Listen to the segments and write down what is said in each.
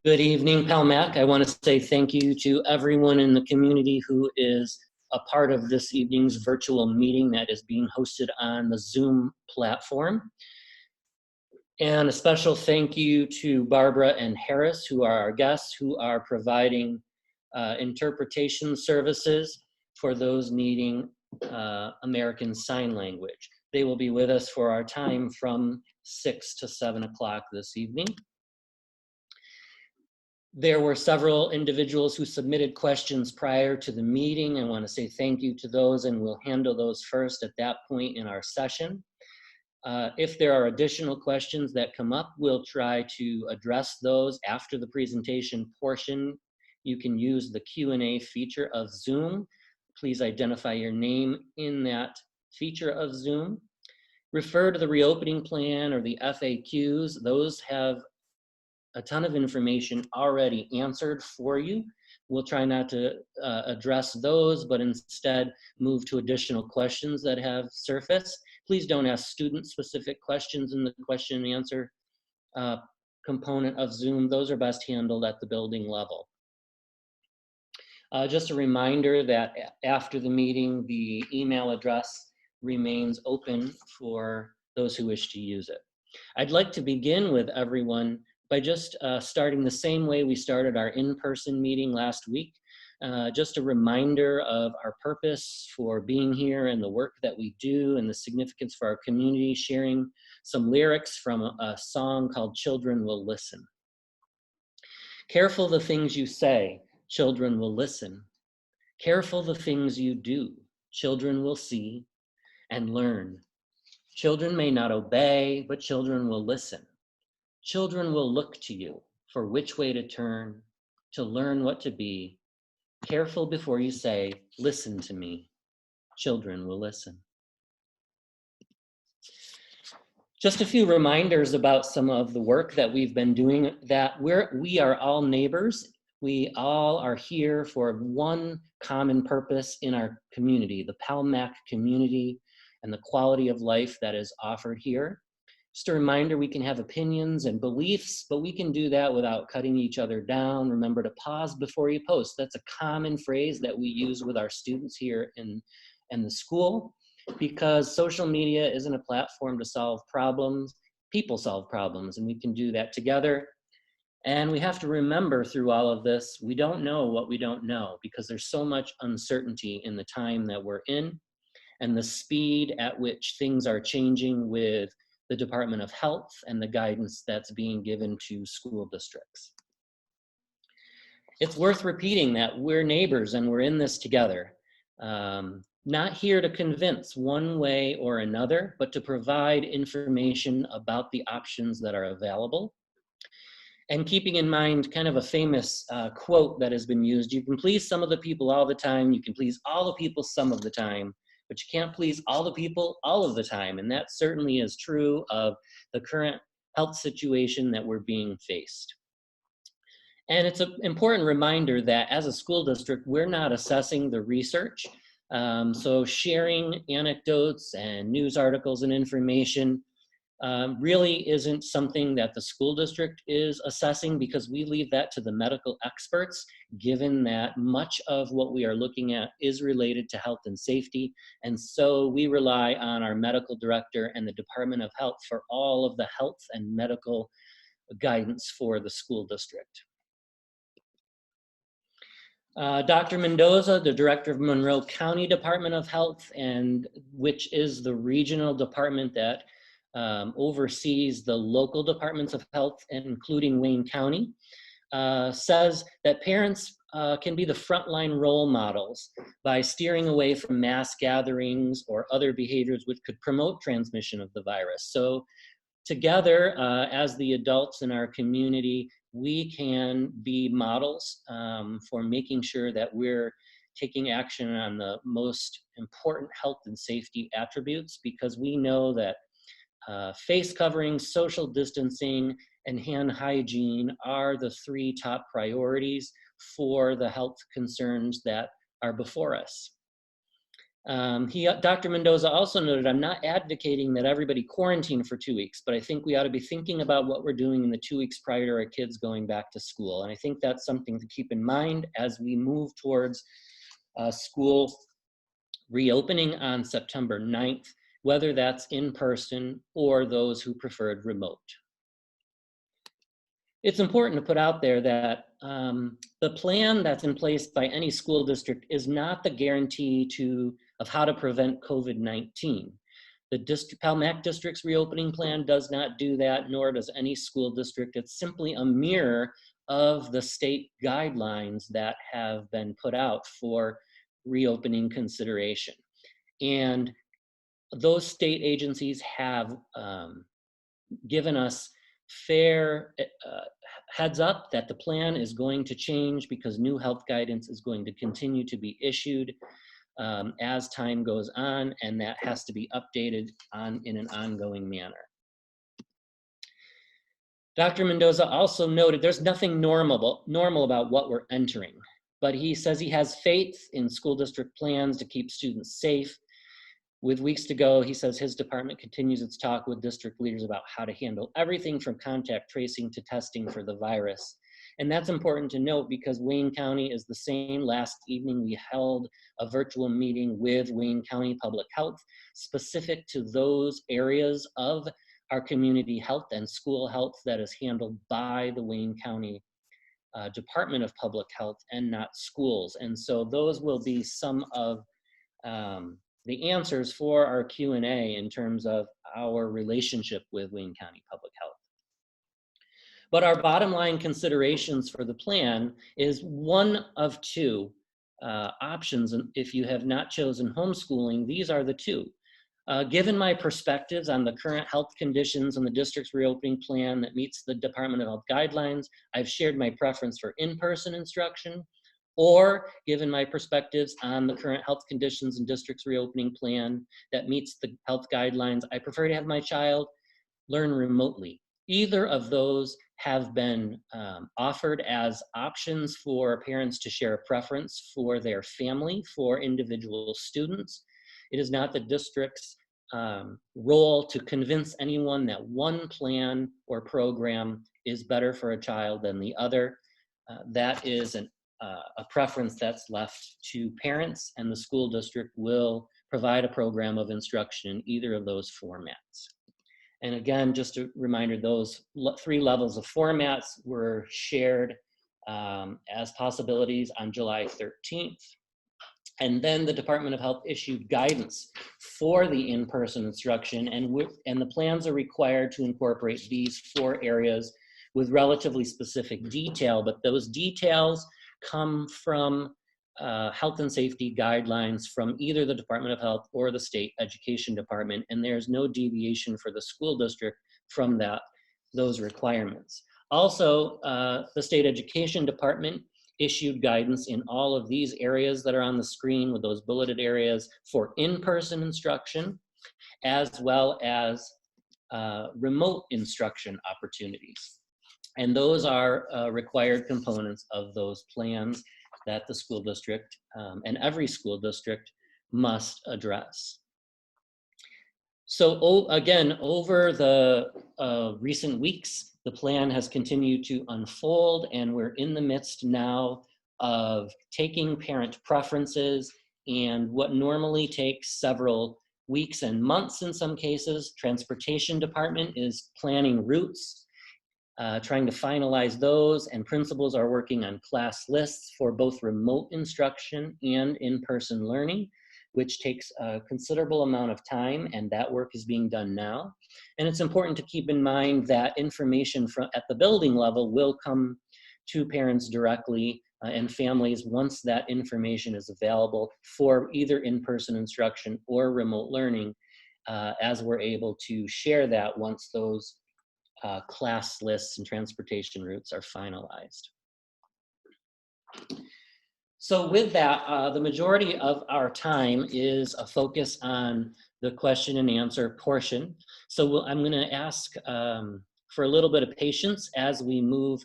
Good evening, Palmac. I want to say thank you to everyone in the community who is a part of this evening's virtual meeting that is being hosted on the Zoom platform. And a special thank you to Barbara and Harris, who are our guests, who are providing interpretation services for those needing American Sign Language. They will be with us for our time from 6 to 7 o'clock this evening. There were several individuals who submitted questions prior to the meeting. I want to say thank you to those, and we'll handle those first at that point in our session. If there are additional questions that come up, we'll try to address those after the presentation portion. You can use the Q&A feature of Zoom. Please identify your name in that feature of Zoom. Refer to the reopening plan or the FAQs. Those have a ton of information already answered for you. We'll try not to address those, but instead move to additional questions that have surfaced. Please don't ask student-specific questions in the question and answer component of Zoom. Those are best handled at the building level. Just a reminder that after the meeting, the email address remains open for those who wish to use it. I'd like to begin with everyone by just starting the same way we started our in-person meeting last week. Just a reminder of our purpose for being here and the work that we do and the significance for our community, sharing some lyrics from a song called Children Will Listen. Careful the things you say, children will listen. Careful the things you do, children will see and learn. Children may not obey, but children will listen. Children will look to you for which way to turn, to learn what to be. Careful before you say, listen to me. Children will listen. Just a few reminders about some of the work that we've been doing, that we are all neighbors. We all are here for one common purpose in our community, the Palmac community and the quality of life that is offered here. Just a reminder, we can have opinions and beliefs, but we can do that without cutting each other down. Remember to pause before you post. That's a common phrase that we use with our students here in the school, because social media isn't a platform to solve problems. People solve problems, and we can do that together. And we have to remember through all of this, we don't know what we don't know, because there's so much uncertainty in the time that we're in and the speed at which things are changing with the Department of Health and the guidance that's being given to school districts. It's worth repeating that we're neighbors and we're in this together. Not here to convince one way or another, but to provide information about the options that are available. And keeping in mind kind of a famous quote that has been used, you can please some of the people all the time, you can please all the people some of the time, but you can't please all the people all of the time. And that certainly is true of the current health situation that we're being faced. And it's an important reminder that as a school district, we're not assessing the research. So sharing anecdotes and news articles and information really isn't something that the school district is assessing, because we leave that to the medical experts, given that much of what we are looking at is related to health and safety. And so we rely on our medical director and the Department of Health for all of the health and medical guidance for the school district. Dr. Mendoza, the director of Monroe County Department of Health, and which is the regional department that oversees the local departments of health, including Wayne County, says that parents can be the frontline role models by steering away from mass gatherings or other behaviors which could promote transmission of the virus. So together, as the adults in our community, we can be models for making sure that we're taking action on the most important health and safety attributes, because we know that face covering, social distancing, and hand hygiene are the three top priorities for the health concerns that are before us. Dr. Mendoza also noted, I'm not advocating that everybody quarantine for 2 weeks, but I think we ought to be thinking about what we're doing in the 2 weeks prior to our kids going back to school. And I think that's something to keep in mind as we move towards school reopening on September 9th, whether that's in person or those who preferred remote. It's important to put out there that the plan that's in place by any school district is not the guarantee of how to prevent COVID-19. The PALMAC district's reopening plan does not do that, nor does any school district. It's simply a mirror of the state guidelines that have been put out for reopening consideration. And those state agencies have given us fair heads up that the plan is going to change because new health guidance is going to continue to be issued as time goes on, and that has to be updated in an ongoing manner. Dr. Mendoza also noted there's nothing normal about what we're entering, but he says he has faith in school district plans to keep students safe. With weeks to go, he says his department continues its talk with district leaders about how to handle everything from contact tracing to testing for the virus. And that's important to note because Wayne County is the same. Last evening, we held a virtual meeting with Wayne County Public Health specific to those areas of our community health and school health that is handled by the Wayne County Department of Public Health and not schools. And so those will be some of the answers for our Q&A in terms of our relationship with Wayne County Public Health. But our bottom line considerations for the plan is one of two options. And if you have not chosen homeschooling, these are the two. Given my perspectives on the current health conditions and the district's reopening plan that meets the Department of Health guidelines, I've shared my preference for in-person instruction. Or given my perspectives on the current health conditions and district's reopening plan that meets the health guidelines, I prefer to have my child learn remotely. Either of those have been offered as options for parents to share a preference for their family, for individual students. It is not the district's role to convince anyone that one plan or program is better for a child than the other. That is a preference that's left to parents, and the school district will provide a program of instruction in either of those formats. And again, just a reminder, those 3 levels of formats were shared as possibilities on July 13th. And then the Department of Health issued guidance for the in-person instruction, and the plans are required to incorporate these 4 areas with relatively specific detail, but those details come from health and safety guidelines from either the Department of Health or the state education department, and there's no deviation for the school district from those requirements. Also, the state education department issued guidance in all of these areas that are on the screen with those bulleted areas for in-person instruction, as well as remote instruction opportunities. And those are required components of those plans that the school district and every school district must address. So again, over the recent weeks, the plan has continued to unfold, and we're in the midst now of taking parent preferences and what normally takes several weeks and months in some cases. Transportation department is planning routes, trying to finalize those, and principals are working on class lists for both remote instruction and in-person learning, which takes a considerable amount of time, and that work is being done now. And it's important to keep in mind that information at the building level will come to parents directly and families once that information is available for either in-person instruction or remote learning, as we're able to share that once those class lists and transportation routes are finalized. So with that, the majority of our time is a focus on the question and answer portion. So I'm going to ask for a little bit of patience as we move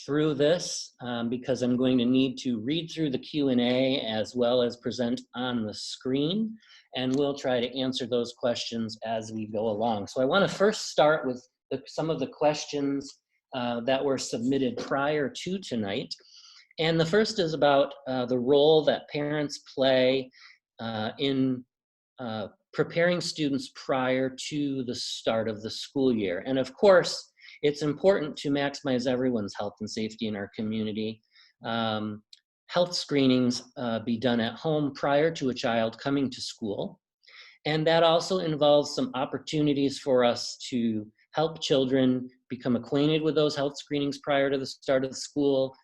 through this because I'm going to need to read through the Q&A as well as present on the screen, and we'll try to answer those questions as we go along. So I want to first start with some of the questions that were submitted prior to tonight. And the first is about the role that parents play in preparing students prior to the start of the school year. And of course, it's important to maximize everyone's health and safety in our community. Health screenings be done at home prior to a child coming to school. And that also involves some opportunities for us to help children become acquainted with those health screenings prior to the start of the school,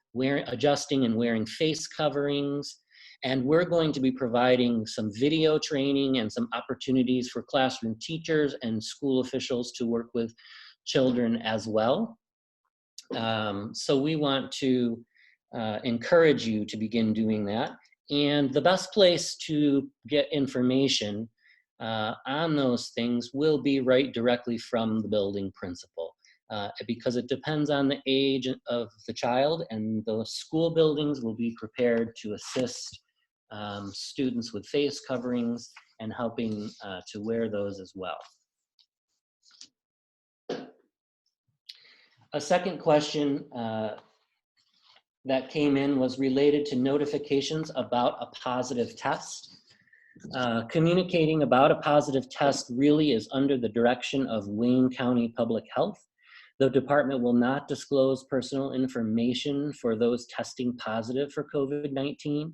adjusting and wearing face coverings. And we're going to be providing some video training and some opportunities for classroom teachers and school officials to work with children as well. So we want to encourage you to begin doing that. And the best place to get information on those things will be right directly from the building principal. Because it depends on the age of the child, and the school buildings will be prepared to assist students with face coverings and helping to wear those as well. A second question that came in was related to notifications about a positive test. Communicating about a positive test really is under the direction of Wayne County Public Health. The department will not disclose personal information for those testing positive for COVID-19.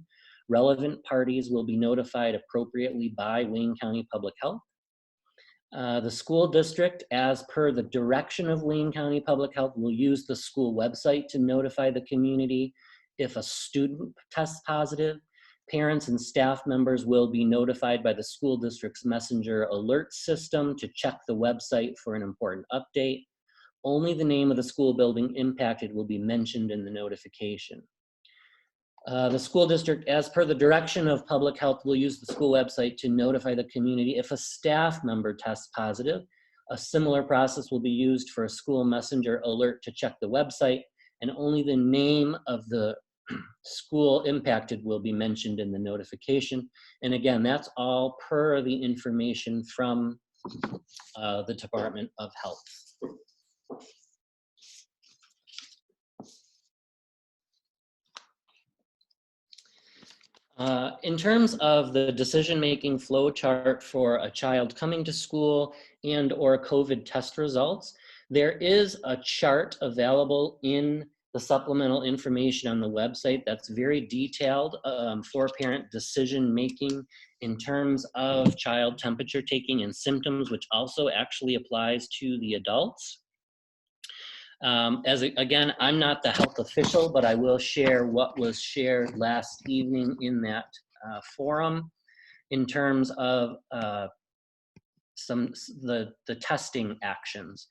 Relevant parties will be notified appropriately by Wayne County Public Health. The school district, as per the direction of Wayne County Public Health, will use the school website to notify the community if a student tests positive. Parents and staff members will be notified by the school district's messenger alert system to check the website for an important update. Only the name of the school building impacted will be mentioned in the notification. The school district, as per the direction of public health, will use the school website to notify the community if a staff member tests positive. A similar process will be used for a school messenger alert to check the website, and only the name of the school impacted will be mentioned in the notification. And again, that's all per the information from the Department of Health. In terms of the decision-making flow chart for a child coming to school and or COVID test results, there is a chart available in the supplemental information on the website that's very detailed for parent decision-making in terms of child temperature taking and symptoms, which also actually applies to the adults. Again, I'm not the health official, but I will share what was shared last evening in that forum in terms of the testing actions.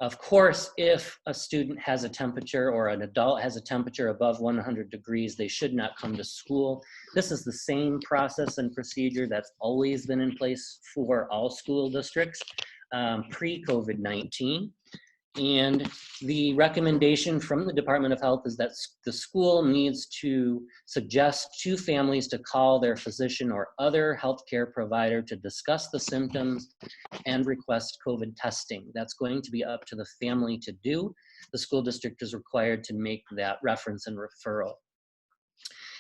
Of course, if a student has a temperature or an adult has a temperature above 100 degrees, they should not come to school. This is the same process and procedure that's always been in place for all school districts pre-COVID-19. And the recommendation from the Department of Health is that the school needs to suggest to families to call their physician or other healthcare provider to discuss the symptoms and request COVID testing. That's going to be up to the family to do. The school district is required to make that reference and referral.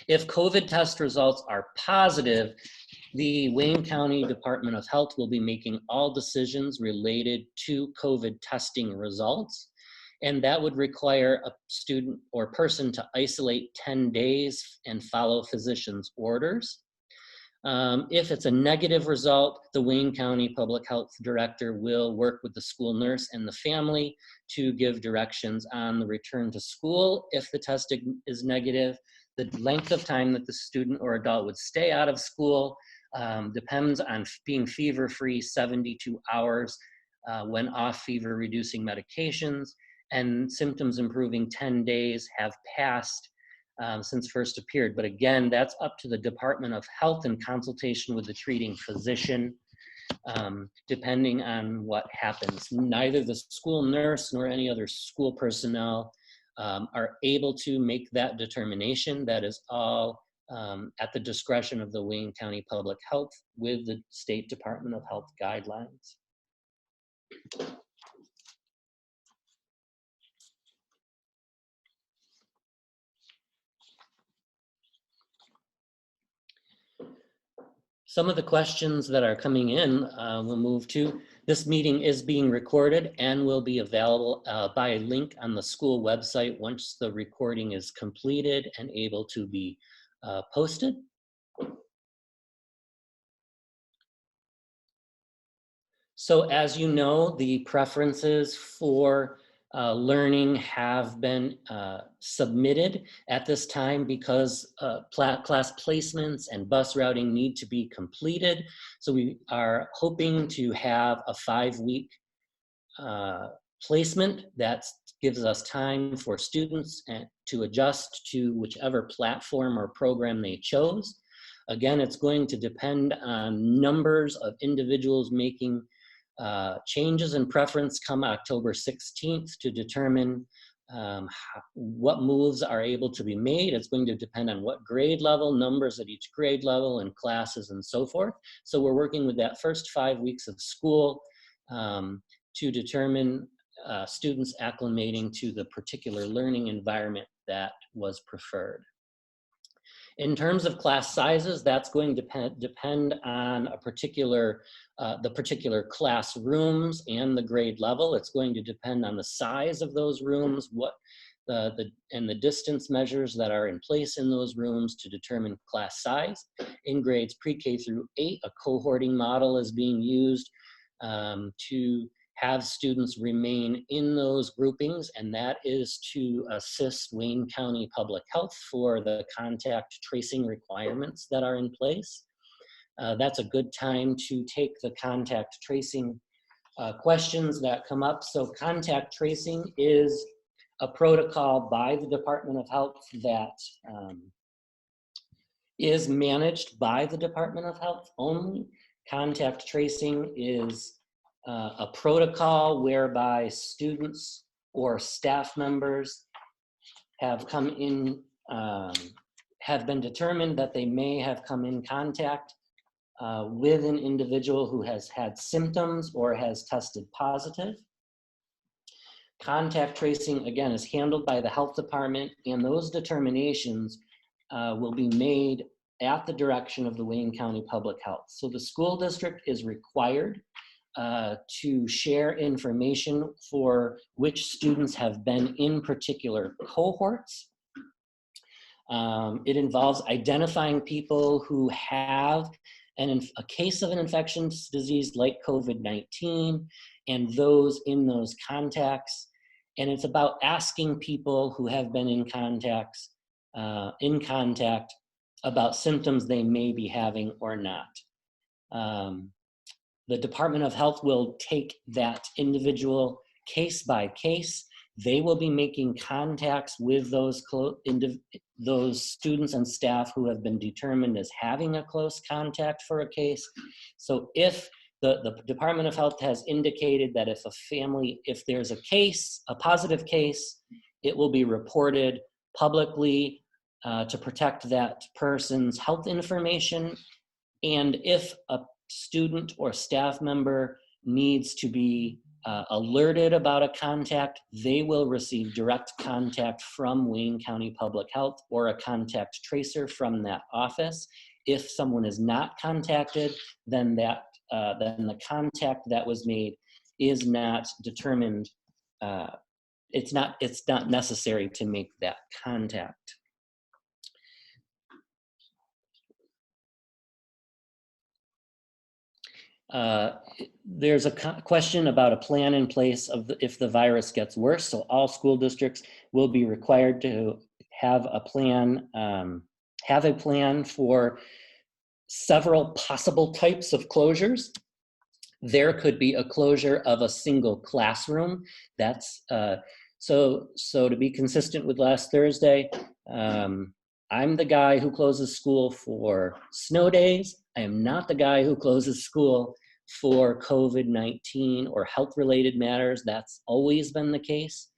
If COVID test results are positive, the Wayne County Department of Health will be making all decisions related to COVID testing results, and that would require a student or person to isolate 10 days and follow physician's orders. If it's a negative result, the Wayne County Public Health Director will work with the school nurse and the family to give directions on the return to school. If the testing is negative, the length of time that the student or adult would stay out of school depends on being fever-free 72 hours when off fever-reducing medications, and symptoms improving 10 days have passed since first appeared. But again, that's up to the Department of Health in consultation with the treating physician, depending on what happens. Neither the school nurse nor any other school personnel are able to make that determination. That is all at the discretion of the Wayne County Public Health with the State Department of Health guidelines. Some of the questions that are coming in, we'll move to. This meeting is being recorded and will be available by a link on the school website once the recording is completed and able to be posted. So as you know, the preferences for learning have been submitted at this time because class placements and bus routing need to be completed. So we are hoping to have a 5-week placement that gives us time for students to adjust to whichever platform or program they chose. Again, it's going to depend on numbers of individuals making changes in preference come October 16th to determine what moves are able to be made. It's going to depend on what grade level, numbers at each grade level, and classes and so forth. So we're working with that first 5 weeks of school to determine students acclimating to the particular learning environment that was preferred. In terms of class sizes, that's going to depend on a particular, the particular classrooms and the grade level. It's going to depend on the size of those rooms, and the distance measures that are in place in those rooms to determine class size. In grades pre-K through 8, a cohorting model is being used to have students remain in those groupings, and that is to assist Wayne County Public Health for the contact tracing requirements that are in place. That's a good time to take the contact tracing questions that come up. So contact tracing is a protocol by the Department of Health that is managed by the Department of Health only. Contact tracing is a protocol whereby students or staff members have come in, have been determined that they may have come in contact with an individual who has had symptoms or has tested positive. Contact tracing, again, is handled by the health department, and those determinations will be made at the direction of the Wayne County Public Health. So the school district is required to share information for which students have been in particular cohorts. It involves identifying people who have a case of an infectious disease like COVID-19 and those in those contacts. And it's about asking people who have been in contact about symptoms they may be having or not. The Department of Health will take that individual case by case. They will be making contacts with those students and staff who have been determined as having a close contact for a case. So if the Department of Health has indicated that if there's a case, a positive case, it will be reported publicly to protect that person's health information. And if a student or staff member needs to be alerted about a contact, they will receive direct contact from Wayne County Public Health or a contact tracer from that office. If someone is not contacted, then the contact that was made is not determined. It's not necessary to make that contact. There's a question about a plan in place if the virus gets worse. So all school districts will be required to have a plan for several possible types of closures. There could be a closure of a single classroom. That's so to be consistent with last Thursday. I'm the guy who closes school for snow days. I am not the guy who closes school for COVID-19 or health-related matters. That's always been the case.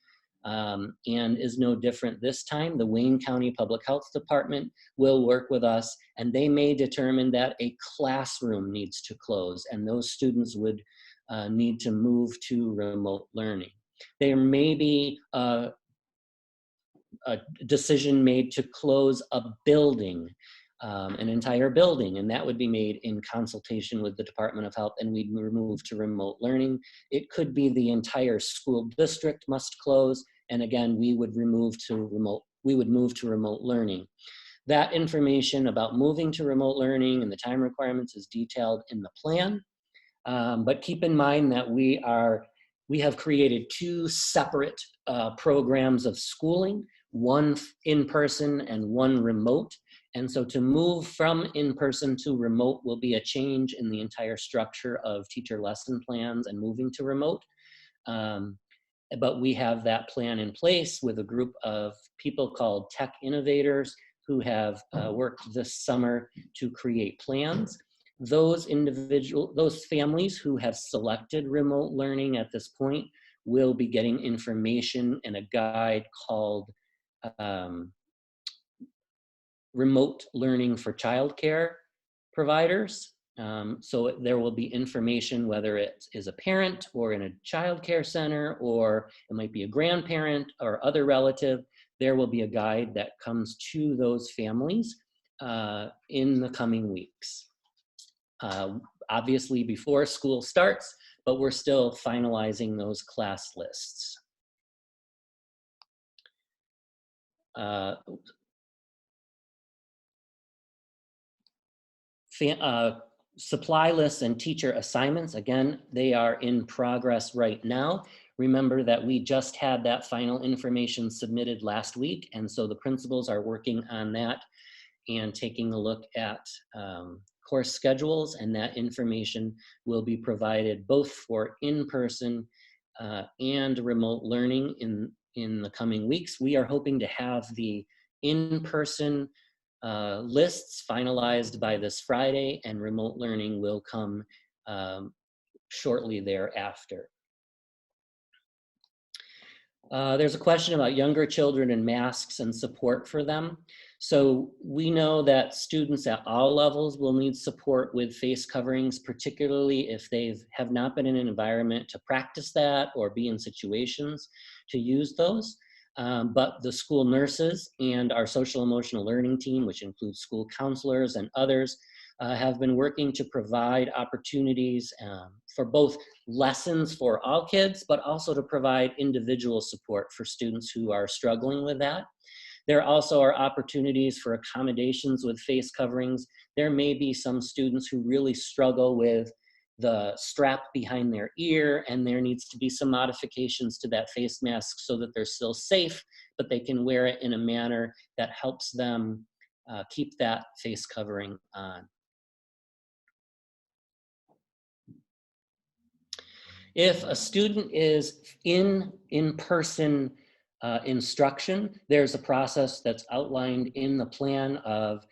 and is no different this time. The Wayne County Public Health Department will work with us, and they may determine that a classroom needs to close, and those students would need to move to remote learning. There may be a decision made to close a building, an entire building, and that would be made in consultation with the Department of Health, and we'd move to remote learning. It could be the entire school district must close, and again, we would move to remote learning. That information about moving to remote learning and the time requirements is detailed in the plan, but keep in mind that we have created two separate programs of schooling, one in-person and one remote. And so to move from in-person to remote will be a change in the entire structure of teacher lesson plans and moving to remote. But we have that plan in place with a group of people called Tech Innovators who have worked this summer to create plans. Those families who have selected remote learning at this point will be getting information in a guide called Remote Learning for Childcare Providers. So there will be information, whether it is a parent or in a childcare center, or it might be a grandparent or other relative. There will be a guide that comes to those families in the coming weeks. Obviously before school starts, but we're still finalizing those class lists. Supply lists and teacher assignments, again, they are in progress right now. Remember that we just had that final information submitted last week, and so the principals are working on that and taking a look at course schedules, and that information will be provided both for in-person and remote learning in the coming weeks. We are hoping to have the in-person lists finalized by this Friday, and remote learning will come shortly thereafter. There's a question about younger children and masks and support for them. So we know that students at all levels will need support with face coverings, particularly if they have not been in an environment to practice that or be in situations to use those. But the school nurses and our social emotional learning team, which includes school counselors and others, have been working to provide opportunities for both lessons for all kids, but also to provide individual support for students who are struggling with that. There also are opportunities for accommodations with face coverings. There may be some students who really struggle with the strap behind their ear, and there needs to be some modifications to that face mask so that they're still safe, but they can wear it in a manner that helps them keep that face covering on. If a student is in-person instruction, there's a process that's outlined in the plan of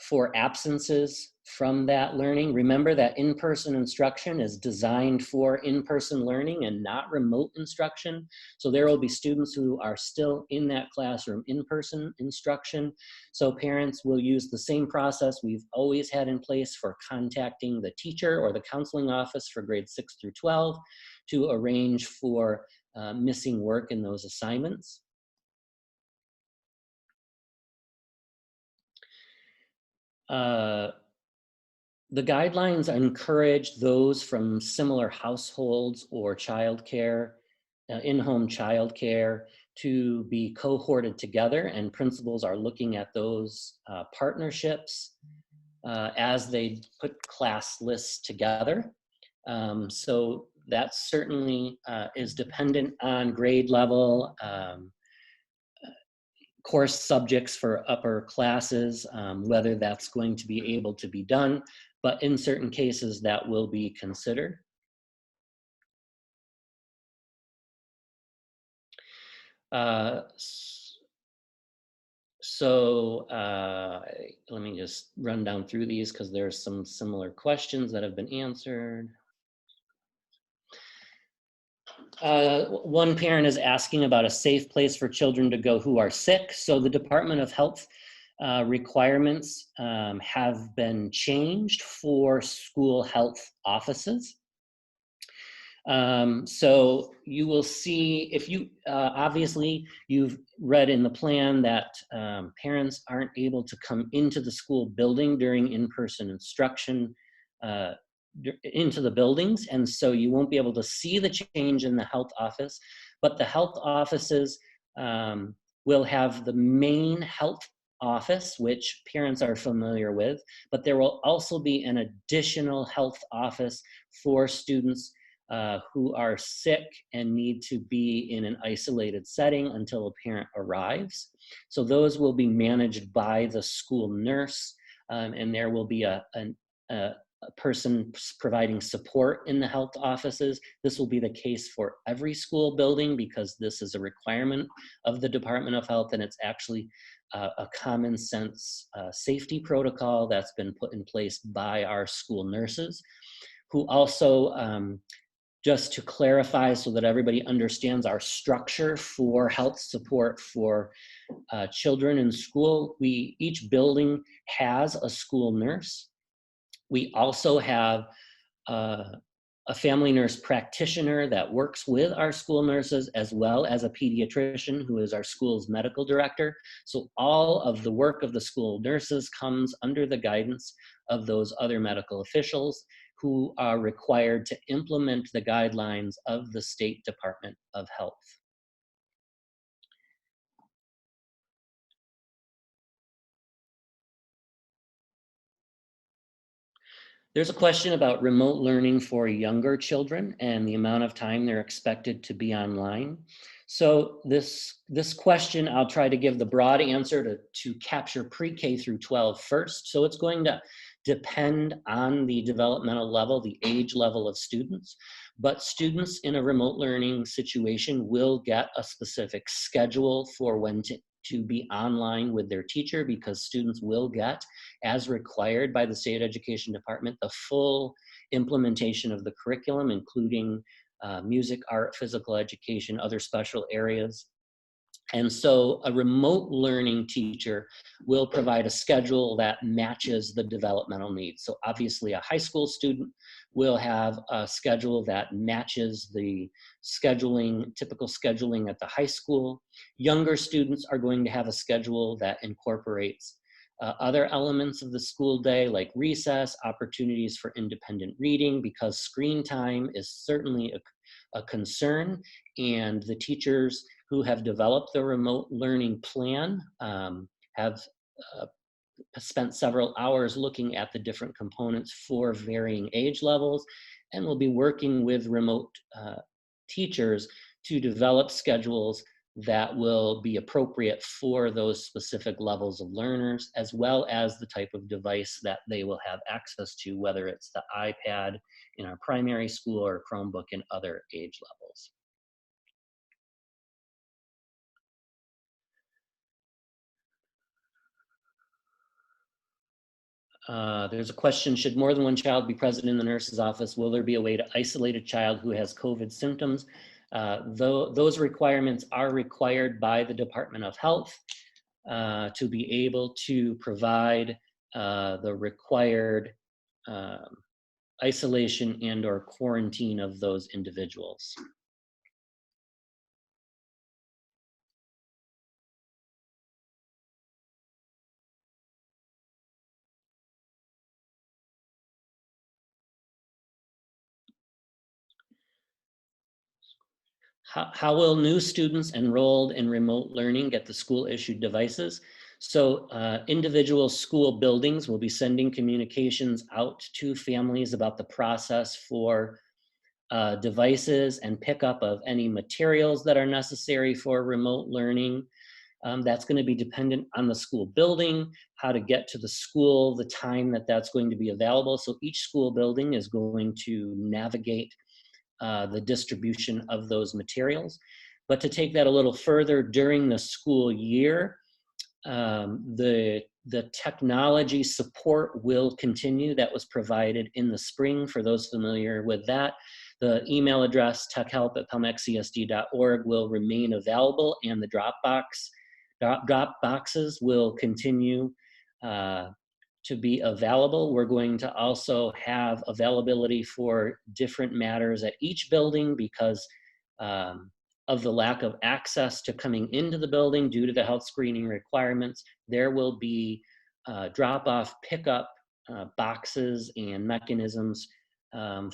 for absences from that learning. Remember that in-person instruction is designed for in-person learning and not remote instruction. So there will be students who are still in that classroom in-person instruction. So parents will use the same process we've always had in place for contacting the teacher or the counseling office for grades 6 through 12 to arrange for missing work in those assignments. The guidelines encourage those from similar households or childcare, in-home childcare, to be cohorted together, and principals are looking at those partnerships as they put class lists together. So that certainly is dependent on grade level, course subjects for upper classes, whether that's going to be able to be done, but in certain cases that will be considered. Let me just run down through these because there's some similar questions that have been answered. One parent is asking about a safe place for children to go who are sick. So the Department of Health requirements have been changed for school health offices. So you will see, if you, obviously you've read in the plan that parents aren't able to come into the school building during in-person instruction into the buildings, and so you won't be able to see the change in the health office, but the health offices will have the main health office, which parents are familiar with, but there will also be an additional health office for students who are sick and need to be in an isolated setting until a parent arrives. So those will be managed by the school nurse, and there will be a person providing support in the health offices. This will be the case for every school building because this is a requirement of the Department of Health, and it's actually a common sense safety protocol that's been put in place by our school nurses, who also, just to clarify so that everybody understands our structure for health support for children in school, each building has a school nurse. We also have a family nurse practitioner that works with our school nurses, as well as a pediatrician who is our school's medical director. So all of the work of the school nurses comes under the guidance of those other medical officials who are required to implement the guidelines of the State Department of Health. There's a question about remote learning for younger children and the amount of time they're expected to be online. So this question, I'll try to give the broad answer to capture pre-K through 12 first. So it's going to depend on the developmental level, the age level of students. But students in a remote learning situation will get a specific schedule for when to be online with their teacher, because students will get, as required by the State Education Department, the full implementation of the curriculum, including music, art, physical education, other special areas. And so a remote learning teacher will provide a schedule that matches the developmental needs. So obviously a high school student will have a schedule that matches the typical scheduling at the high school. Younger students are going to have a schedule that incorporates other elements of the school day, like recess, opportunities for independent reading, because screen time is certainly a concern, and the teachers who have developed the remote learning plan have spent several hours looking at the different components for varying age levels, and will be working with remote teachers to develop schedules that will be appropriate for those specific levels of learners, as well as the type of device that they will have access to, whether it's the iPad in our primary school or Chromebook in other age levels. There's a question, should more than one child be present in the nurse's office? Will there be a way to isolate a child who has COVID symptoms? Those requirements are required by the Department of Health to be able to provide the required isolation and or quarantine of those individuals. How will new students enrolled in remote learning get the school issued devices? So individual school buildings will be sending communications out to families about the process for devices and pickup of any materials that are necessary for remote learning. That's going to be dependent on the school building, how to get to the school, the time that that's going to be available. So each school building is going to navigate the distribution of those materials. But to take that a little further, during the school year, the technology support will continue that was provided in the spring. For those familiar with that, The email address techhelp@pelmaccsd.org will remain available, and the drop boxes will continue to be available. We're going to also have availability for different matters at each building because of the lack of access to coming into the building due to the health screening requirements. There will be drop-off pickup boxes and mechanisms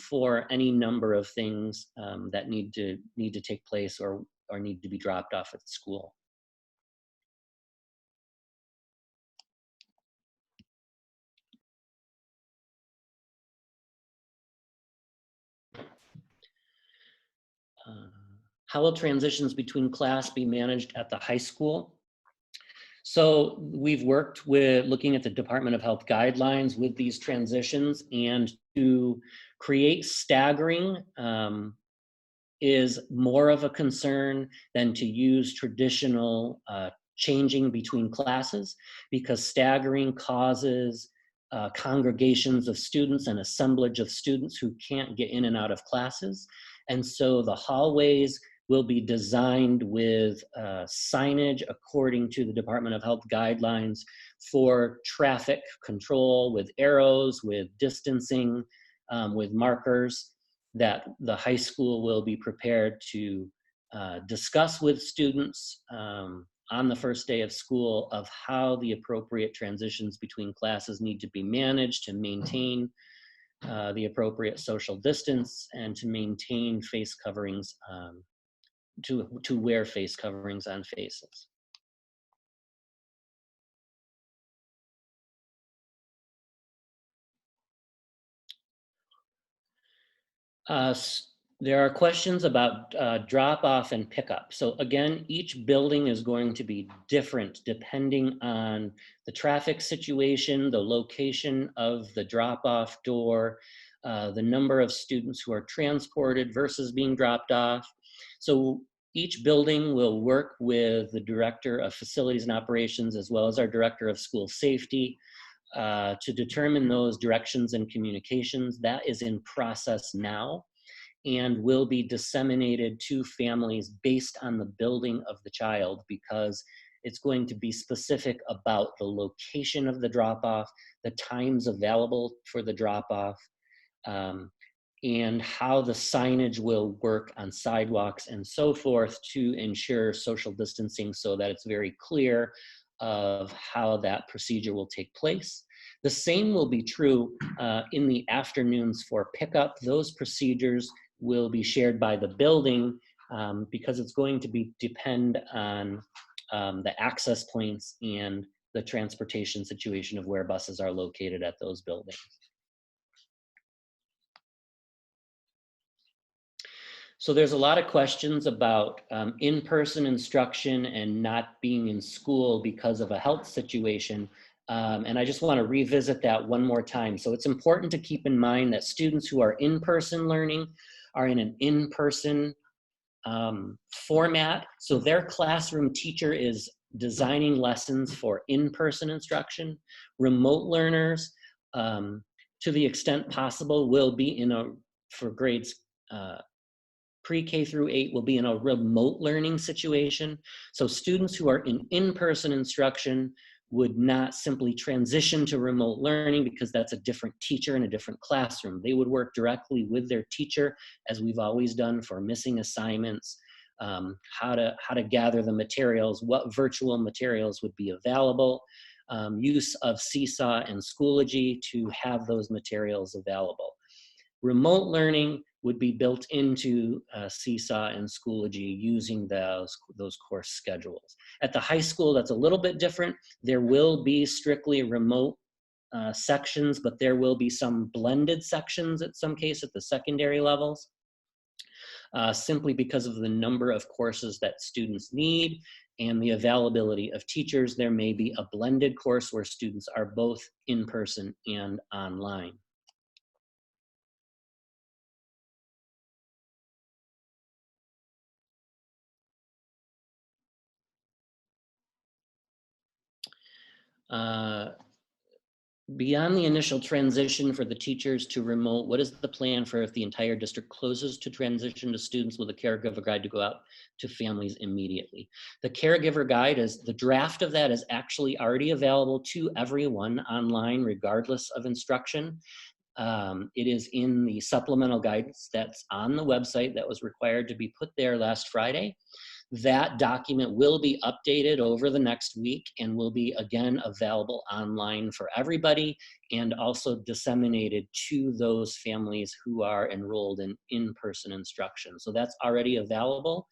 for any number of things that need to take place or need to be dropped off at the school. How will transitions between class be managed at the high school? So we've worked with looking at the Department of Health guidelines with these transitions, and to create staggering is more of a concern than to use traditional changing between classes, because staggering causes congregations of students and assemblage of students who can't get in and out of classes. And so the hallways will be designed with signage according to the Department of Health guidelines for traffic control, with arrows, with distancing, with markers, that the high school will be prepared to discuss with students on the first day of school of how the appropriate transitions between classes need to be managed to maintain the appropriate social distance and to maintain face coverings, to wear face coverings on faces. There are questions about drop off and pickup. So again, each building is going to be different depending on the traffic situation, the location of the drop off door, the number of students who are transported versus being dropped off. So each building will work with the Director of Facilities and Operations as well as our Director of School Safety to determine those directions and communications. That is in process now and will be disseminated to families based on the building of the child, because it's going to be specific about the location of the drop-off, the times available for the drop-off, and how the signage will work on sidewalks and so forth to ensure social distancing, so that it's very clear of how that procedure will take place. The same will be true in the afternoons for pickup. Those procedures will be shared by the building because it's going to depend on the access points and the transportation situation of where buses are located at those buildings. So there's a lot of questions about in-person instruction and not being in school because of a health situation. And I just want to revisit that one more time. So it's important to keep in mind that students who are in-person learning are in an in-person format. So their classroom teacher is designing lessons for in-person instruction. Remote learners, to the extent possible, will be for grades pre-K through 8 will be in a remote learning situation. So students who are in in-person instruction would not simply transition to remote learning because that's a different teacher in a different classroom. They would work directly with their teacher, as we've always done for missing assignments, how to gather the materials, what virtual materials would be available, use of Seesaw and Schoology to have those materials available. Remote learning would be built into Seesaw and Schoology using those course schedules. At the high school, that's a little bit different. There will be strictly remote sections, but there will be some blended sections at some case at the secondary levels, simply because of the number of courses that students need and the availability of teachers. There may be a blended course where students are both in person and online. Beyond the initial transition for the teachers to remote, what is the plan for if the entire district closes to transition to students with a caregiver guide to go out to families immediately? The caregiver guide is, the draft of that is actually already available to everyone online, regardless of instruction. It is in the supplemental guidance that's on the website that was required to be put there last Friday. That document will be updated over the next week and will be again available online for everybody and also disseminated to those families who are enrolled in in-person instruction. So that's already available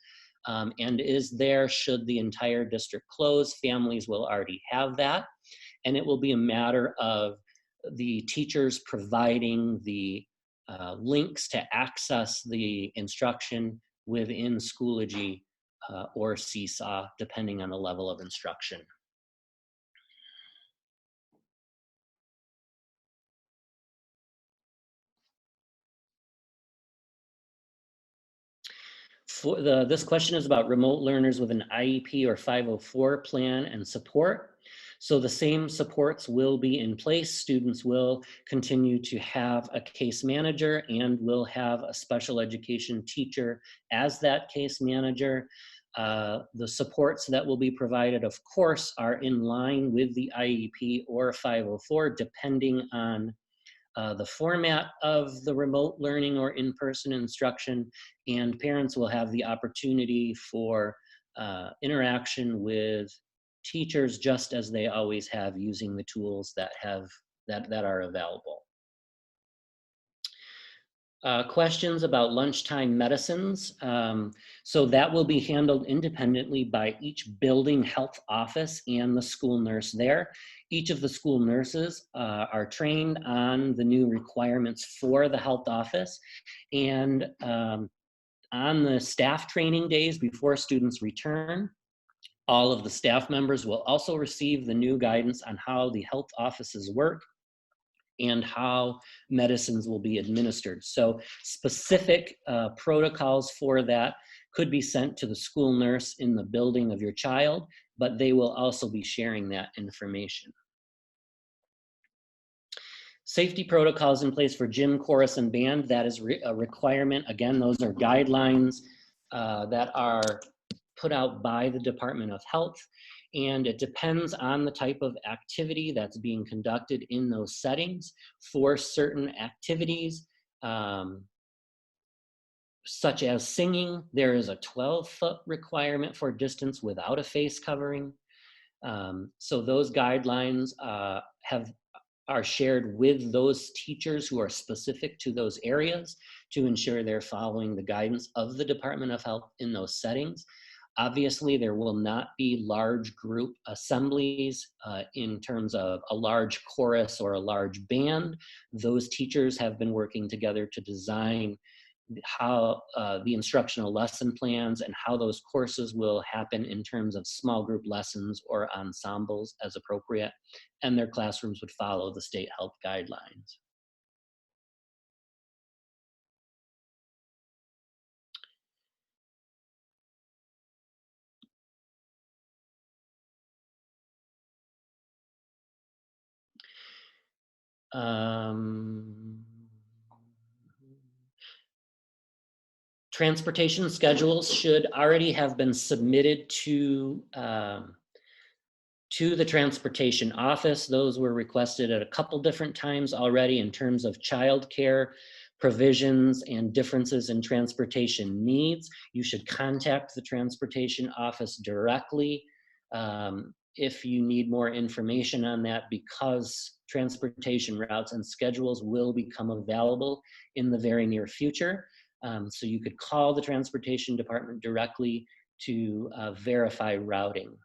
and is there should the entire district close. Families will already have that, and it will be a matter of the teachers providing the links to access the instruction within Schoology or Seesaw, depending on the level of instruction. This question is about remote learners with an IEP or 504 plan and support. So the same supports will be in place. Students will continue to have a case manager and will have a special education teacher as that case manager. The supports that will be provided, of course, are in line with the IEP or 504, depending on the format of the remote learning or in-person instruction, and parents will have the opportunity for interaction with teachers just as they always have, using the tools that are available. Questions about lunchtime medicines. So that will be handled independently by each building health office and the school nurse there. Each of the school nurses are trained on the new requirements for the health office. And on the staff training days before students return, all of the staff members will also receive the new guidance on how the health offices work and how medicines will be administered. So specific protocols for that could be sent to the school nurse in the building of your child, but they will also be sharing that information. Safety protocols in place for gym, chorus, and band. That is a requirement. Again, those are guidelines that are put out by the Department of Health, and it depends on the type of activity that's being conducted in those settings. For certain activities, such as singing, there is a 12-foot requirement for distance without a face covering. So those guidelines are shared with those teachers who are specific to those areas to ensure they're following the guidance of the Department of Health in those settings. Obviously, there will not be large group assemblies in terms of a large chorus or a large band. Those teachers have been working together to design how the instructional lesson plans and how those courses will happen in terms of small group lessons or ensembles as appropriate, and their classrooms would follow the state health guidelines. Transportation schedules should already have been submitted to the transportation office. Those were requested at a couple different times already in terms of childcare provisions and differences in transportation needs. You should contact the transportation office directly if you need more information on that, because transportation routes and schedules will become available in the very near future. So you could call the transportation department directly to verify routing.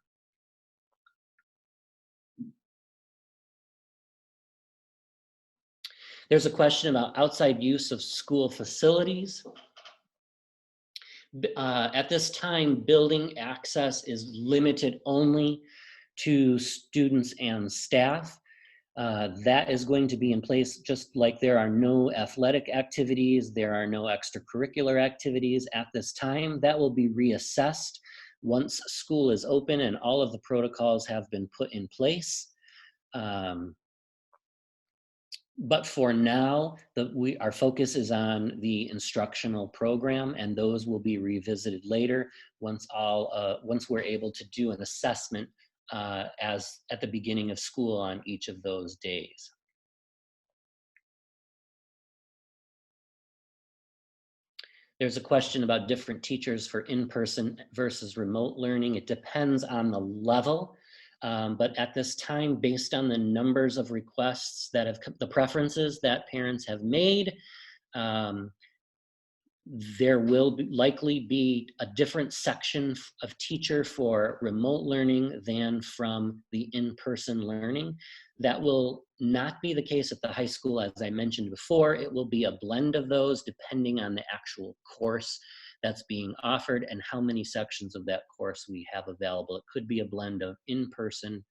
There's a question about outside use of school facilities. At this time, building access is limited only to students and staff. That is going to be in place, just like there are no athletic activities, there are no extracurricular activities at this time. That will be reassessed once school is open and all of the protocols have been put in place. But for now, our focus is on the instructional program, and those will be revisited later once we're able to do an assessment as at the beginning of school on each of those days. There's a question about different teachers for in-person versus remote learning. It depends on the level. But at this time, based on the numbers of requests that have, the preferences that parents have made, um, there will likely be a different section of teacher for remote learning than from the in-person learning. That will not be the case at the high school, as I mentioned before. It will be a blend of those depending on the actual course that's being offered and how many sections of that course we have available. It could be a blend of in-person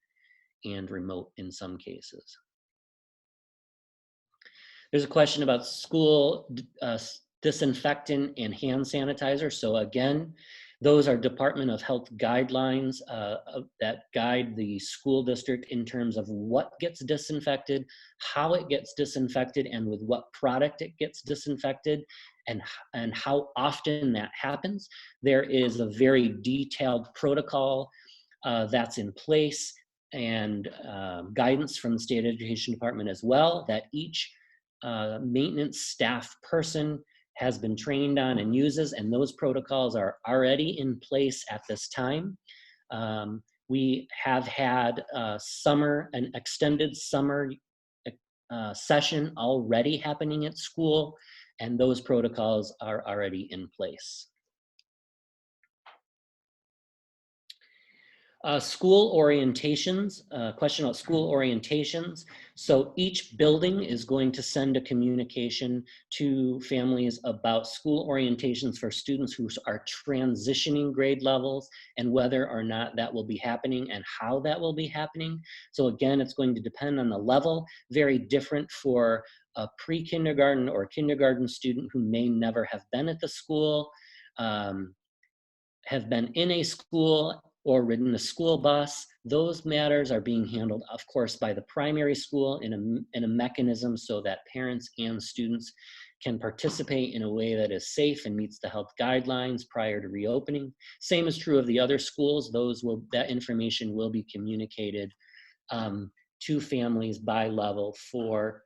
and remote in some cases. There's a question about school disinfectant and hand sanitizer. So again, those are Department of Health guidelines that guide the school district in terms of what gets disinfected, how it gets disinfected, and with what product it gets disinfected, and how often that happens. There is a very detailed protocol that's in place and guidance from the State Education Department as well that each maintenance staff person has been trained on and uses, and those protocols are already in place at this time. We have had an extended summer session already happening at school, and those protocols are already in place. School orientations, question about school orientations. So each building is going to send a communication to families about school orientations for students who are transitioning grade levels and whether or not that will be happening and how that will be happening. So again, it's going to depend on the level, very different for a pre-kindergarten or kindergarten student who may never have been at the school, have been in a school or ridden a school bus. Those matters are being handled, of course, by the primary school in a mechanism so that parents and students can participate in a way that is safe and meets the health guidelines prior to reopening. Same is true of the other schools. That information will be communicated to families by level for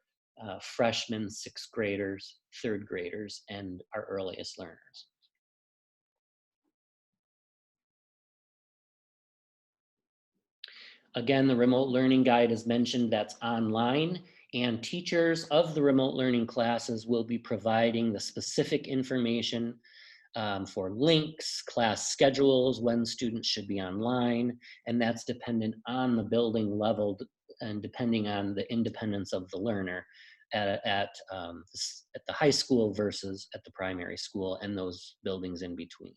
freshmen, sixth graders, third graders, and our earliest learners. Again, the remote learning guide is mentioned, that's online, and teachers of the remote learning classes will be providing the specific information for links, class schedules, when students should be online, and that's dependent on the building level and depending on the independence of the learner at the high school versus at the primary school and those buildings in between.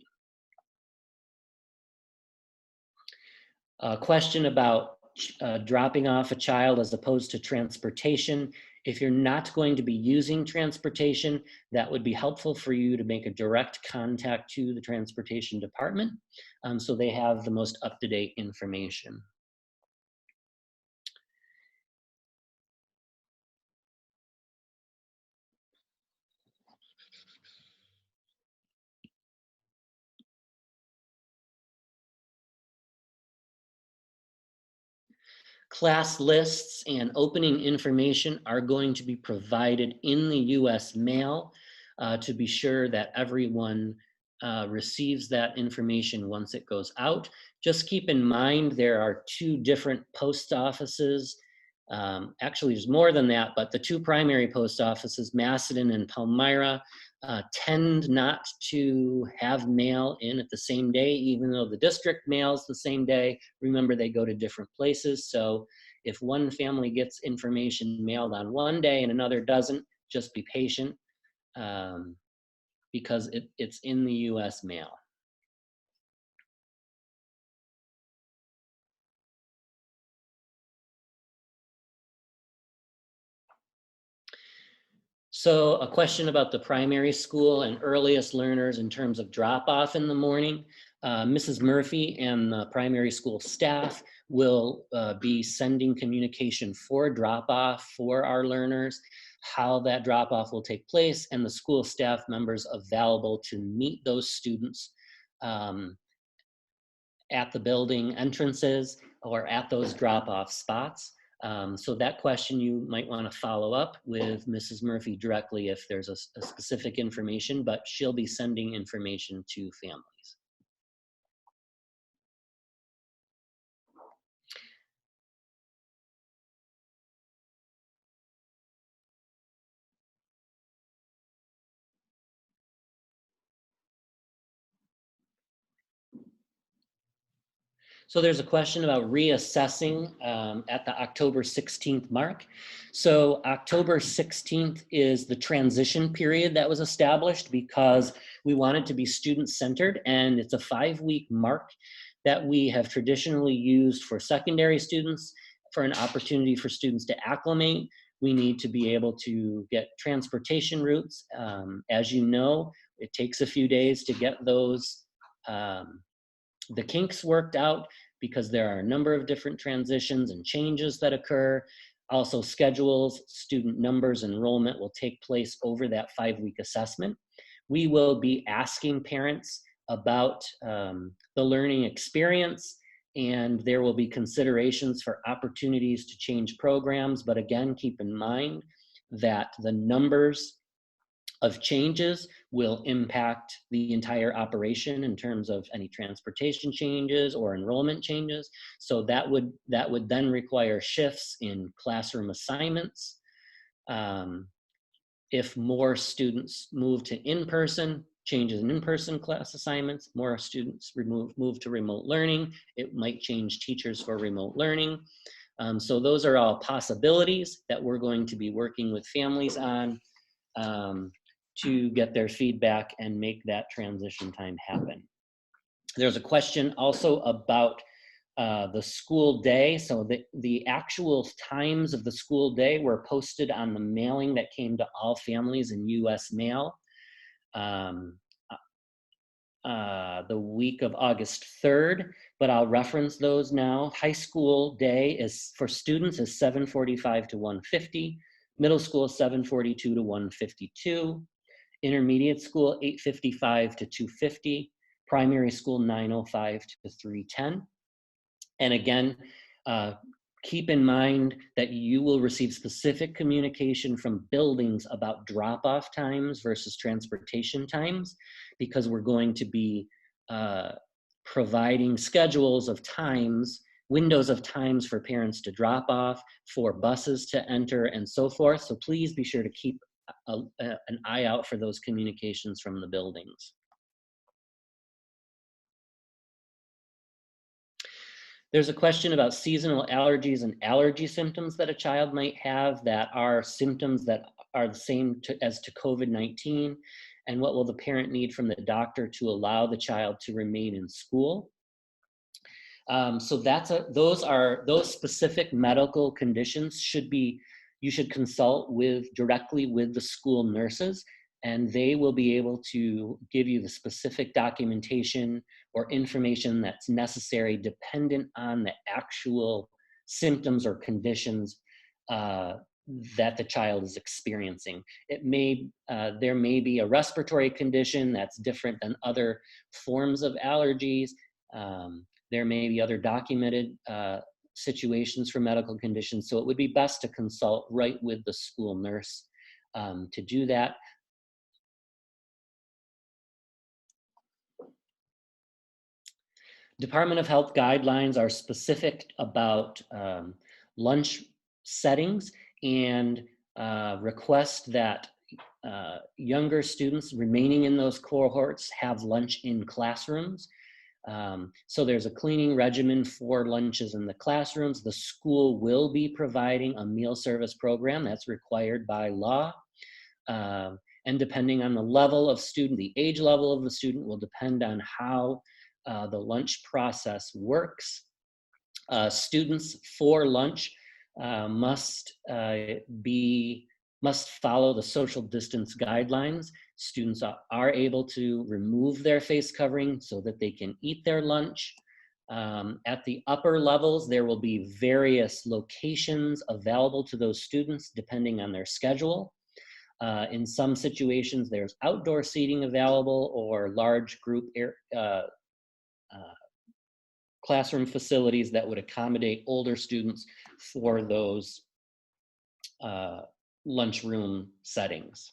A question about dropping off a child as opposed to transportation. If you're not going to be using transportation, that would be helpful for you to make a direct contact to the transportation department so they have the most up-to-date information. Class lists and opening information are going to be provided in the US mail to be sure that everyone receives that information once it goes out. Just keep in mind there are two different post offices. Actually, there's more than that, but the two primary post offices, Macedon and Palmyra, tend not to have mail in at the same day, even though the district mails the same day. Remember, they go to different places. So if one family gets information mailed on one day and another doesn't, just be patient because it's in the US mail. So a question about the primary school and earliest learners in terms of drop off in the morning. Mrs. Murphy and the primary school staff will be sending communication for drop-off for our learners, how that drop-off will take place, and the school staff members available to meet those students at the building entrances or at those drop-off spots. So that question you might want to follow up with Mrs. Murphy directly if there's a specific information, but she'll be sending information to families. So there's a question about reassessing at the October 16th mark. So October 16th is the transition period that was established because we want it to be student-centered, and it's a 5-week mark that we have traditionally used for secondary students for an opportunity for students to acclimate. We need to be able to get transportation routes. As you know, it takes a few days to get those the kinks worked out because there are a number of different transitions and changes that occur. Also schedules, student numbers, enrollment will take place over that 5-week assessment. We will be asking parents about the learning experience, and there will be considerations for opportunities to change programs. But again, keep in mind that the numbers of changes will impact the entire operation in terms of any transportation changes or enrollment changes. So that would then require shifts in classroom assignments. If more students move to in-person, changes in in-person class assignments, more students move to remote learning, it might change teachers for remote learning. So those are all possibilities that we're going to be working with families on to get their feedback and make that transition time happen. There's a question also about the school day. So the actual times of the school day were posted on the mailing that came to all families in US mail the week of August 3rd, but I'll reference those now. High school day is for students is 7:45 to 1:50, middle school 7:42 to 1:52, intermediate school 8:55 to 2:50, primary school 9:05 to 3:10. And again, keep in mind that you will receive specific communication from buildings about drop-off times versus transportation times, because we're going to be providing schedules of times, windows of times for parents to drop off, for buses to enter, and so forth. So please be sure to keep an eye out for those communications from the buildings. There's a question about seasonal allergies and allergy symptoms that a child might have that are symptoms that are the same as to COVID-19, and what will the parent need from the doctor to allow the child to remain in school. So those specific medical conditions you should consult directly with the school nurses, and they will be able to give you the specific documentation or information that's necessary dependent on the actual symptoms or conditions that the child is experiencing. There may be a respiratory condition that's different than other forms of allergies. There may be other documented situations for medical conditions, so it would be best to consult right with the school nurse to do that. Department of Health guidelines are specific about lunch settings and request that younger students remaining in those cohorts have lunch in classrooms. So there's a cleaning regimen for lunches in the classrooms. The school will be providing a meal service program that's required by law. And depending on the level of student, the age level of the student will depend on how the lunch process works. Students for lunch must be must follow the social distance guidelines. Students are able to remove their face covering so that they can eat their lunch. At the upper levels, there will be various locations available to those students depending on their schedule. In some situations, there's outdoor seating available or large group classroom facilities that would accommodate older students for those lunchroom settings.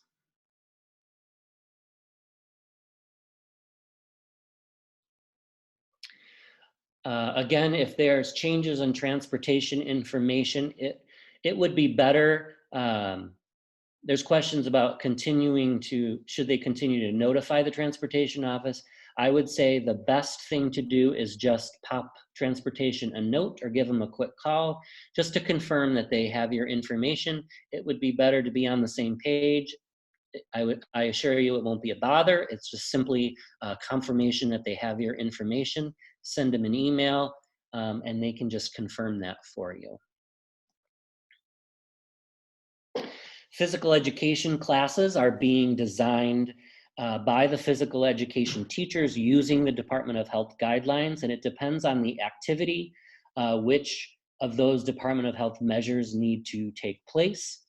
Again, if there's changes in transportation information, it would be better. There's questions about should they continue to notify the transportation office? I would say the best thing to do is just pop transportation a note or give them a quick call just to confirm that they have your information. It would be better to be on the same page. I assure you it won't be a bother. It's just simply a confirmation that they have your information. Send them an email and they can just confirm that for you. Physical education classes are being designed by the physical education teachers using the Department of Health guidelines, and it depends on the activity which of those Department of Health measures need to take place.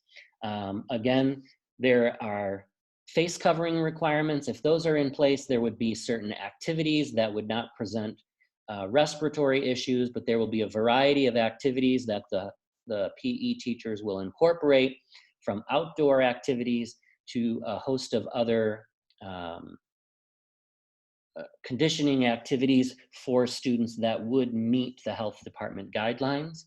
Again, there are face covering requirements. If those are in place, there would be certain activities that would not present respiratory issues, but there will be a variety of activities that the PE teachers will incorporate, from outdoor activities to a host of other conditioning activities for students that would meet the health department guidelines.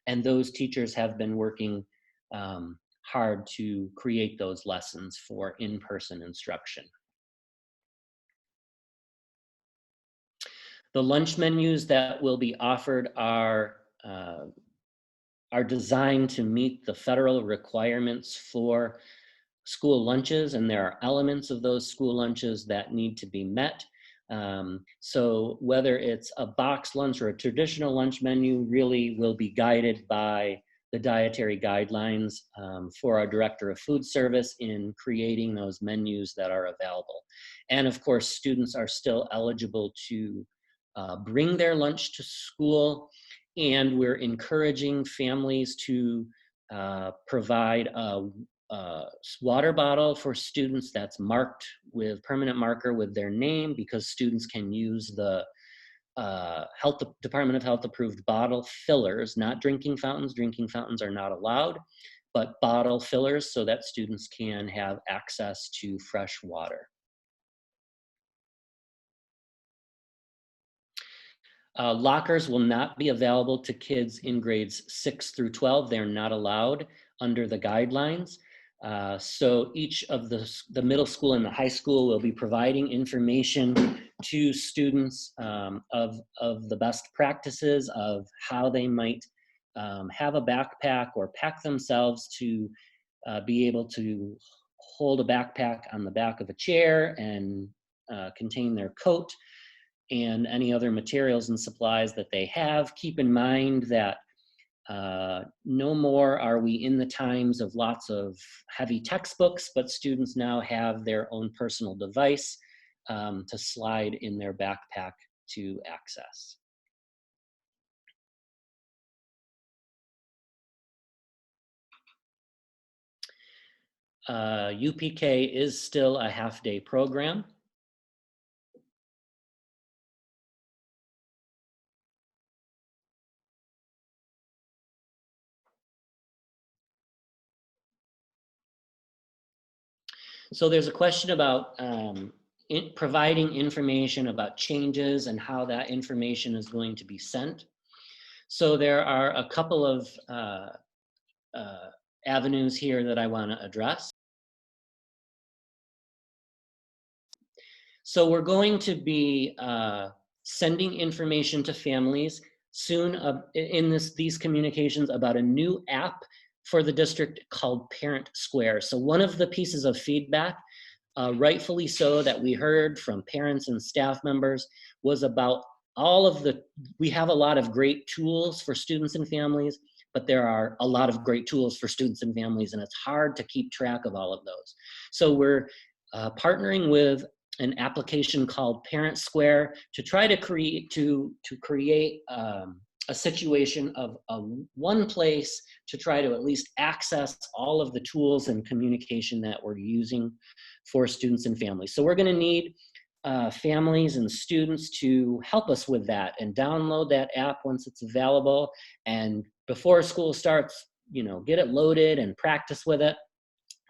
And those teachers have been working hard to create those lessons for in-person instruction. The lunch menus that will be offered are designed to meet the federal requirements for school lunches, and there are elements of those school lunches that need to be met. So whether it's a box lunch or a traditional lunch menu really will be guided by the dietary guidelines for our Director of Food Service in creating those menus that are available. And of course, students are still eligible to bring their lunch to school, and we're encouraging families to provide a water bottle for students that's marked with permanent marker with their name, because students can use the Department of Health approved bottle fillers, not drinking fountains. Drinking fountains are not allowed, but bottle fillers so that students can have access to fresh water. Lockers will not be available to kids in grades 6 through 12. They're not allowed under the guidelines. So each of the middle school and the high school will be providing information to students of the best practices of how they might have a backpack or pack themselves to be able to hold a backpack on the back of a chair and contain their coat and any other materials and supplies that they have. Keep in mind that no more are we in the times of lots of heavy textbooks, but students now have their own personal device to slide in their backpack to access. UPK is still a half-day program. So there's a question about providing information about changes and how that information is going to be sent. So there are a couple of avenues here that I want to address. So we're going to be sending information to families soon in these communications about a new app for the district called Parent Square. So one of the pieces of feedback, rightfully so, that we heard from parents and staff members was about we have a lot of great tools for students and families, but there are a lot of great tools for students and families, and it's hard to keep track of all of those. So we're partnering with an application called Parent Square to try to create a situation of one place to try to at least access all of the tools and communication that we're using for students and families. So we're going to need families and students to help us with that and download that app once it's available, and before school starts, get it loaded and practice with it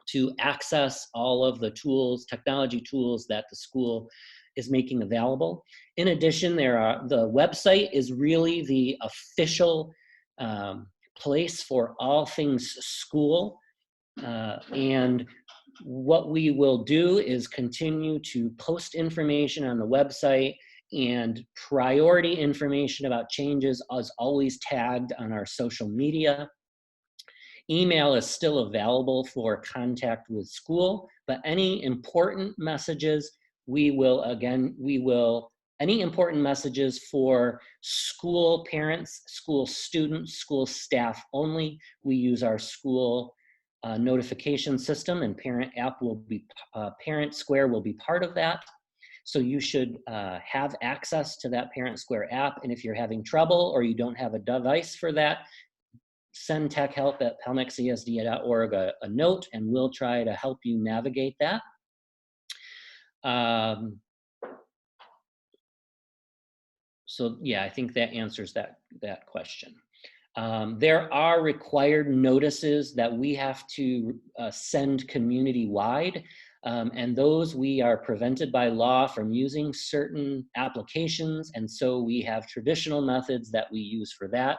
to access all of the tools, technology tools that the school is making available. In addition, the website is really the official place for all things school. And what we will do is continue to post information on the website, and priority information about changes is always tagged on our social media. Email is still available for contact with school, but any important messages, any important messages for school parents, school students, school staff only, we use our school notification system, and Parent Square will be part of that. So you should have access to that Parent Square app, and if you're having trouble or you don't have a device for that, send techhelp@pelmexesd.org a note, and we'll try to help you navigate that. So yeah, I think that answers that question. There are required notices that we have to send community-wide, and those we are prevented by law from using certain applications, and so we have traditional methods that we use for that.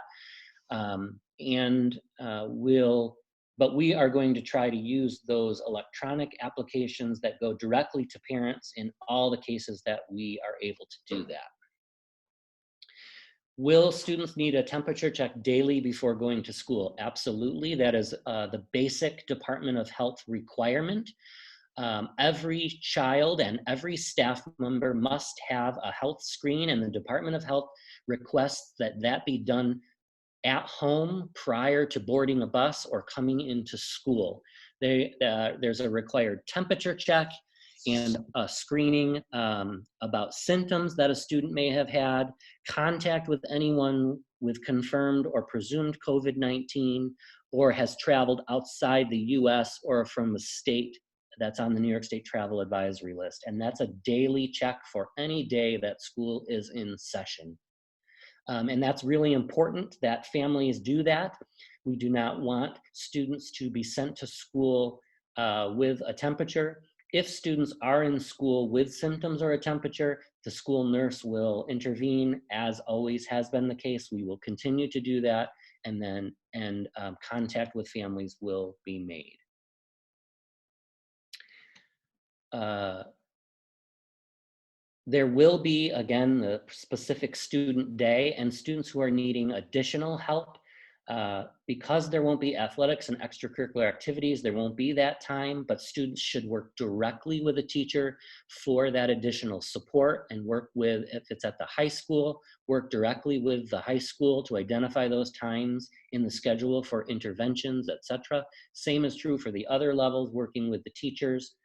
But we are going to try to use those electronic applications that go directly to parents in all the cases that we are able to do that. Will students need a temperature check daily before going to school? Absolutely. That is the basic Department of Health requirement. Every child and every staff member must have a health screen, and the Department of Health requests that be done at home prior to boarding a bus or coming into school. There's a required temperature check and a screening about symptoms that a student may have had, contact with anyone with confirmed or presumed COVID-19, or has traveled outside the US or from a state that's on the New York State Travel Advisory List. And that's a daily check for any day that school is in session. And that's really important that families do that. We do not want students to be sent to school with a temperature. If students are in school with symptoms or a temperature, the school nurse will intervene, as always has been the case. We will continue to do that, and contact with families will be made. There will be, again, the specific student day, and students who are needing additional help, because there won't be athletics and extracurricular activities, there won't be that time, but students should work directly with a teacher for that additional support, and work with, if it's at the high school, work directly with the high school to identify those times in the schedule for interventions, etc. Same is true for the other levels, working with the teachers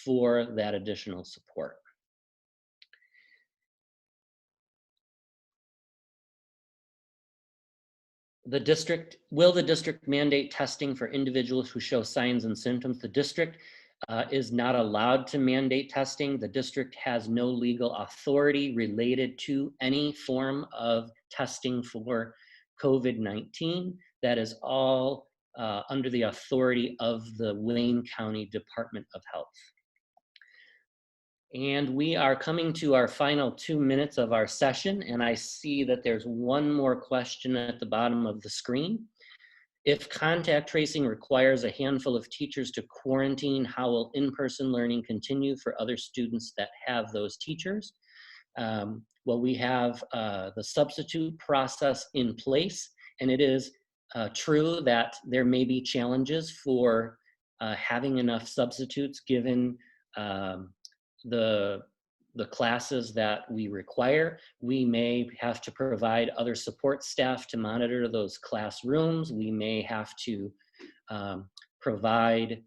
for that additional support. Will the district mandate testing for individuals who show signs and symptoms? The district is not allowed to mandate testing. The district has no legal authority related to any form of testing for COVID-19. That is all under the authority of the Wayne County Department of Health. And we are coming to our final 2 minutes of our session, and I see that there's one more question at the bottom of the screen. If contact tracing requires a handful of teachers to quarantine, how will in-person learning continue for other students that have those teachers? Well, we have the substitute process in place, and it is true that there may be challenges for having enough substitutes given the the classes that we require. We may have to provide other support staff to monitor those classrooms. We may have to provide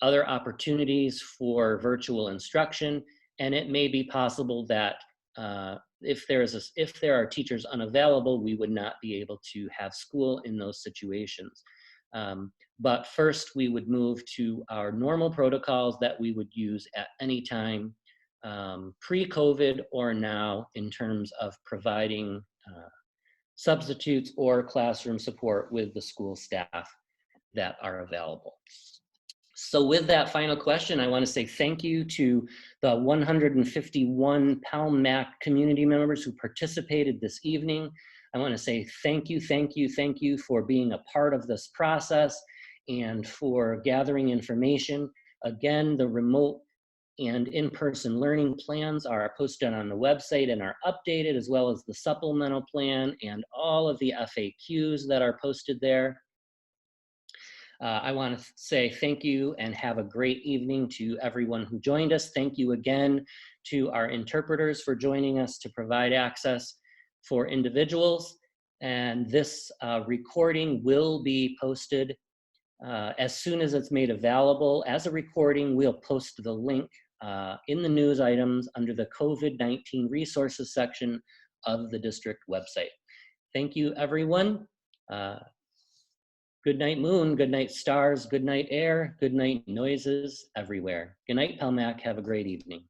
other opportunities for virtual instruction, and it may be possible that if there are teachers unavailable, we would not be able to have school in those situations. But first, we would move to our normal protocols that we would use at any time, pre-COVID or now, in terms of providing substitutes or classroom support with the school staff that are available. So with that final question, I want to say thank you to the 151 PALMAC community members who participated this evening. I want to say thank you, thank you, thank you for being a part of this process and for gathering information. Again, the remote and in-person learning plans are posted on the website and are updated, as well as the supplemental plan and all of the FAQs that are posted there. I want to say thank you and have a great evening to everyone who joined us. Thank you again to our interpreters for joining us to provide access for individuals. And this recording will be posted as soon as it's made available. As a recording, we'll post the link in the news items under the COVID-19 resources section of the district website. Thank you, everyone. Good night, moon. Good night, stars. Good night, air. Good night, noises everywhere. Good night, PALMAC. Have a great evening.